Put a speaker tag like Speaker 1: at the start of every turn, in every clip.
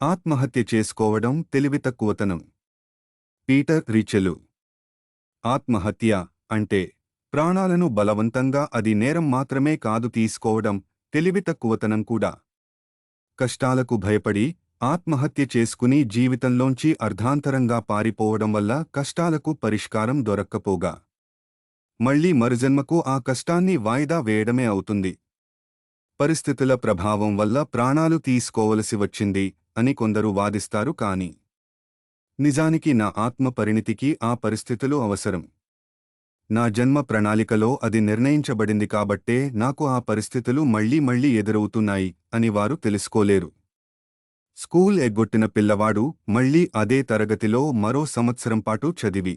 Speaker 1: ఆత్మహత్య చేసుకోవడం తెలివితక్కువతనం. పీటర్ రిచెలు. ఆత్మహత్య అంటే ప్రాణాలను బలవంతంగా అది నేరం మాత్రమే కాదు తీసుకోవడం, తెలివితక్కువతనం కూడా. కష్టాలకు భయపడి ఆత్మహత్య చేసుకుని జీవితంలోంచి అర్ధాంతరంగా పారిపోవడం వల్ల కష్టాలకు పరిష్కారం దొరక్కపోగా మళ్లీ మరుజన్మకు ఆ కష్టాన్ని వాయిదా వేయడమే అవుతుంది. పరిస్థితుల ప్రభావం వల్ల ప్రాణాలు తీసుకోవలసి వచ్చింది అని కొందరు వాదిస్తారు. కాని నిజానికి నా ఆత్మ పరిణితికి ఆ పరిస్థితులు అవసరం. నా జన్మ ప్రణాళికలో అది నిర్ణయించబడింది కాబట్టే నాకు ఆ పరిస్థితులు మళ్లీ మళ్లీ ఎదురవుతున్నాయి అని వారు తెలుసుకోలేరు. స్కూల్ ఎగ్గొట్టిన పిల్లవాడు మళ్లీ అదే తరగతిలో మరో సంవత్సరం పాటు చదివి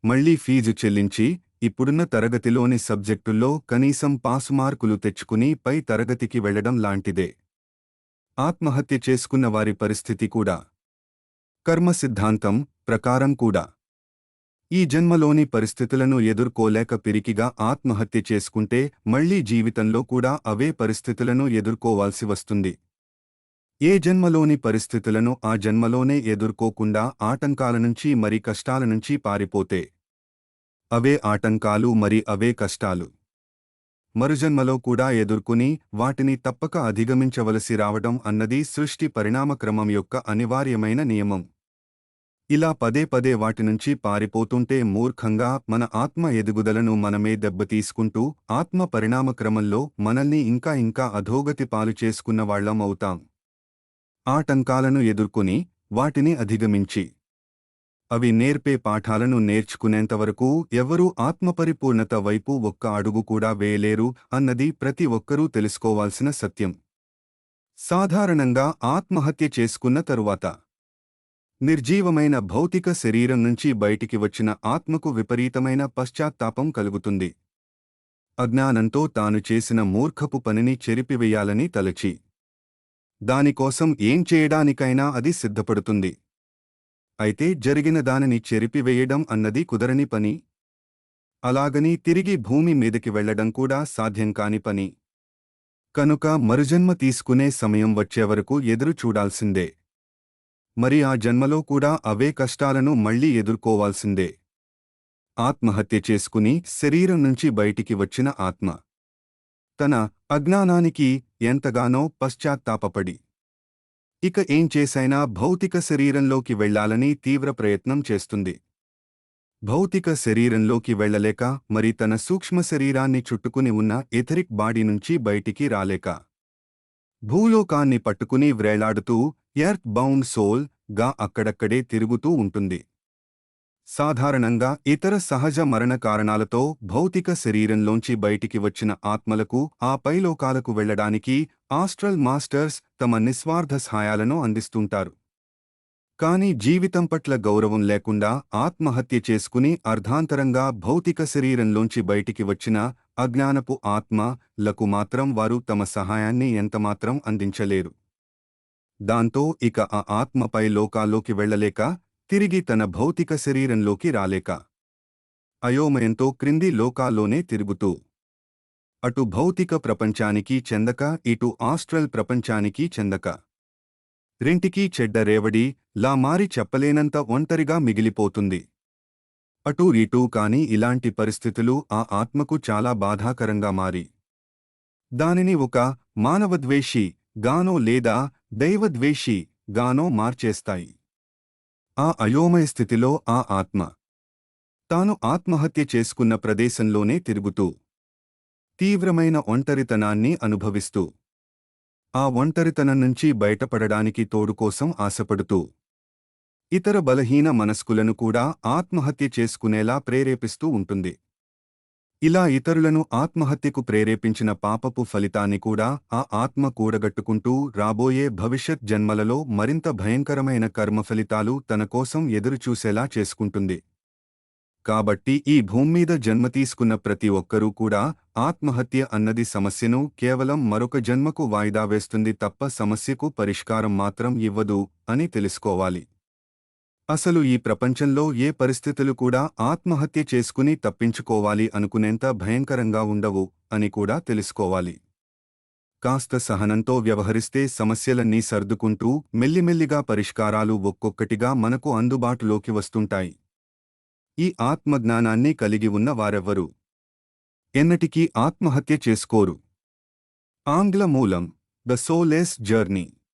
Speaker 1: మళ్లీ ఫీజు చెల్లించి ఇప్పుడున్న తరగతిలోని సబ్జెక్టుల్లో కనీసం పాసు మార్కులు తెచ్చుకుని పై తరగతికి వెళ్లడం లాంటిదే ఆత్మహత్య చేసుకున్న వారి పరిస్థితి కూడా. కర్మ సిద్ధాంతం ప్రకారం కూడా ఈ జన్మలోని పరిస్థితులను ఎదుర్కోలేక పిరికిగా ఆత్మహత్య చేసుకుంటే మళ్లీ జీవితంలో కూడా అవే పరిస్థితులను ఎదుర్కోవాల్సి వస్తుంది. ఏ జన్మలోని పరిస్థితులను ఆ జన్మలోనే ఎదుర్కోకుండా ఆటంకాల నుంచి మరి కష్టాల నుంచి పారిపోతే అవే ఆటంకాలు మరి అవే కష్టాలు మరుజన్మలో కూడా ఎదుర్కొని వాటిని తప్పక అధిగమించవలసి రావడం అన్నది సృష్టి పరిణామక్రమం యొక్క అనివార్యమైన నియమం. ఇలా పదే పదే వాటినుంచి పారిపోతుంటే మూర్ఖంగా మన ఆత్మ ఎదుగుదలను మనమే దెబ్బతీసుకుంటూ ఆత్మ పరిణామక్రమంలో మనల్ని ఇంకా ఇంకా అధోగతి పాలు చేసుకున్నవాళ్లం అవుతాం. ఆటంకాలను ఎదుర్కొని వాటిని అధిగమించి అవి నేర్పే పాఠాలను నేర్చుకునేంతవరకు ఎవరూ ఆత్మపరిపూర్ణత వైపు ఒక్క అడుగు కూడా వేయలేరు అన్నది ప్రతి ఒక్కరూ తెలుసుకోవాల్సిన సత్యం. సాధారణంగా ఆత్మహత్య చేసుకున్న తరువాత నిర్జీవమైన భౌతిక శరీరం నుంచి బయటికి వచ్చిన ఆత్మకు విపరీతమైన పశ్చాత్తాపం కలుగుతుంది. అజ్ఞానంతో తాను చేసిన మూర్ఖపు పనిని చెరిపివేయాలని తలచి దానికోసం ఏం చేయడానికైనా అది సిద్ధపడుతుంది. అయితే జరిగిన దానిని చెరిపివేయడం అన్నది కుదరని పని. అలాగని తిరిగి భూమి మీదకి వెళ్లడం కూడా సాధ్యం కాని పని. కనుక మరుజన్మ తీసుకునే సమయం వచ్చేవరకు ఎదురు చూడాల్సిందే. మరి ఆ జన్మలో కూడా అవే కష్టాలను మళ్లీ ఎదుర్కోవాల్సిందే. ఆత్మహత్య చేసుకుని శరీరం నుంచి బయటికి వచ్చిన ఆత్మ తన అజ్ఞానానికి ఎంతగానో పశ్చాత్తాపపడి ఇక ఏం చేసైనా భౌతిక శరీరంలోకి వెళ్లాలని తీవ్ర ప్రయత్నం చేస్తుంది. భౌతిక శరీరంలోకి వెళ్లలేక మరి తన సూక్ష్మ శరీరాన్ని చుట్టుకుని ఉన్న ఎథరిక్ బాడీ నుంచి బయటికి రాలేక భూలోకాన్ని పట్టుకుని వ్రేలాడుతూ ఎర్త్ బౌండ్ సోల్ గా అక్కడక్కడే తిరుగుతూ ఉంటుంది. సాధారణంగా ఇతర సహజ మరణ కారణాలతో భౌతిక శరీరంలోంచి బయటికి వచ్చిన ఆత్మలకు ఆ పైలోకాలకు వెళ్లడానికి ఆస్ట్రల్ మాస్టర్స్ తమ నిస్వార్థ సహాయాలను అందిస్తుంటారు. కాని జీవితం పట్ల గౌరవం లేకుండా ఆత్మహత్య చేసుకుని అర్ధాంతరంగా భౌతిక శరీరంలోంచి బయటికి వచ్చిన అజ్ఞానపు ఆత్మలకు మాత్రం వారు తమ సహాయాన్ని ఎంతమాత్రం అందించలేరు. దాంతో ఇక ఆ ఆత్మపై లోకాల్లోకి వెళ్లలేక తిరిగి తన భౌతిక శరీరంలోకి రాలేక అయోమయంతో క్రింది లోకాల్లోనే తిరుగుతూ అటు భౌతిక ప్రపంచానికి చెందక ఇటు ఆస్ట్రల్ ప్రపంచానికి చెందక రెంటికీ చెడ్డ రేవడి లా మారి చెప్పలేనంత ఒంటరిగా మిగిలిపోతుంది. అటూ ఇటూ కాని ఇలాంటి పరిస్థితులు ఆ ఆత్మకు చాలా బాధాకరంగా మారి దానిని ఒక మానవద్వేషి గానో లేదా దైవద్వేషి గానో మార్చేస్తాయి. ఆ అయోమయ స్థితిలో ఆ ఆత్మ తాను ఆత్మహత్య చేసుకున్న ప్రదేశంలోనే తిరుగుతూ తీవ్రమైన ఒంటరితనాన్ని అనుభవిస్తూ ఆ ఒంటరితనం నుంచి బయటపడడానికి తోడుకోసం ఆశపడుతూ ఇతర బలహీన మనస్కులను కూడా ఆత్మహత్య చేసుకునేలా ప్రేరేపిస్తూ ఉంటుంది. ఇలా ఇతరులను ఆత్మహత్యకు ప్రేరేపించిన పాపపు ఫలితాన్ని కూడా ఆ ఆత్మ కూడగట్టుకుంటూ రాబోయే భవిష్యత్ జన్మలలో మరింత భయంకరమైన కర్మఫలితాలు తన కోసం ఎదురుచూసేలా చేసుకుంటుంది. కాబట్టి ఈ భూమ్మీద జన్మ తీసుకున్న ప్రతి ఒక్కరూ కూడా ఆత్మహత్య అన్నది సమస్యను కేవలం మరొక జన్మకు వాయిదా వేస్తుంది తప్ప సమస్యకు పరిష్కారం మాత్రం ఇవ్వదు అని తెలుసుకోవాలి. అసలు ఈ ప్రపంచంలో ఏ పరిస్థితులు కూడా ఆత్మహత్య చేసుకుని తప్పించుకోవాలి అనుకునేంత భయంకరంగా ఉండవు అని కూడా తెలుసుకోవాలి. కాస్త సహనంతో వ్యవహరిస్తే సమస్యలన్నీ సర్దుకుంటూ మెల్లిమెల్లిగా పరిష్కారాలు ఒక్కొక్కటిగా మనకు అందుబాటులోకి వస్తుంటాయి. ఈ ఆత్మజ్ఞానాన్ని కలిగి ఉన్న వారెవ్వరూ ఎన్నటికీ ఆత్మహత్య చేసుకోరు. ఆంగ్ల మూలం ద సోలెస్ జర్నీ.